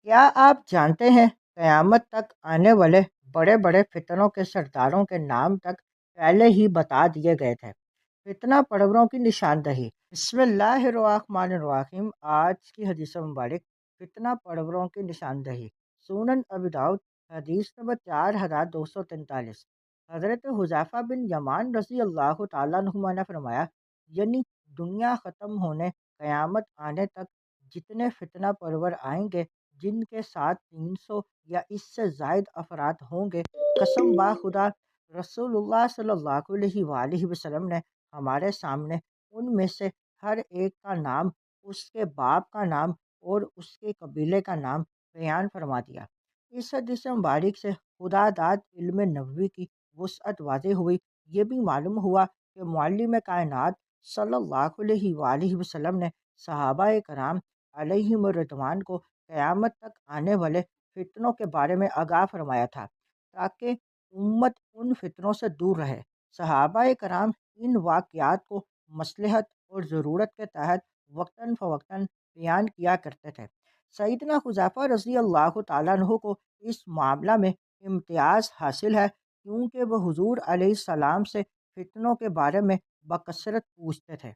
کیا آپ جانتے ہیں قیامت تک آنے والے بڑے بڑے فتنوں کے سرداروں کے نام تک پہلے ہی بتا دیے گئے تھے؟ فتنہ پروروں کی نشاندہی۔ بسم اللہ الرحمن الرحیم۔ آج کی حدیث مبارک فتنہ پروروں کی نشاندہی، سنن ابی داؤد، حدیث نمبر 4243۔ حضرت حذیفہ بن یمان رضی اللہ تعالیٰ عنہما نے فرمایا، یعنی دنیا ختم ہونے قیامت آنے تک جتنے فتنہ پرور آئیں گے، جن کے ساتھ 300 یا اس سے زائد افراد ہوں گے، قسم با خدا رسول اللہ صلی اللہ علیہ وآلہ وسلم نے ہمارے سامنے ان میں سے ہر ایک کا نام، اس کے باپ کا نام اور اس کے قبیلے کا نام بیان فرما دیا۔ اس حدیث مبارک سے خدا داد علم نبوی کی وسعت واضح ہوئی۔ یہ بھی معلوم ہوا کہ معلم کائنات صلی اللہ علیہ وآلہ وسلم نے صحابہ کرام علیہم الرضوان کو قیامت تک آنے والے فتنوں کے بارے میں آگاہ فرمایا تھا، تاکہ امت ان فتنوں سے دور رہے۔ صحابہ کرام ان واقعات کو مصلحت اور ضرورت کے تحت وقتاً فوقتاً بیان کیا کرتے تھے۔ سیدنا حذیفہ رضی اللہ تعالیٰ عنہ کو اس معاملہ میں امتیاز حاصل ہے، کیونکہ وہ حضور علیہ السلام سے فتنوں کے بارے میں بکثرت پوچھتے تھے۔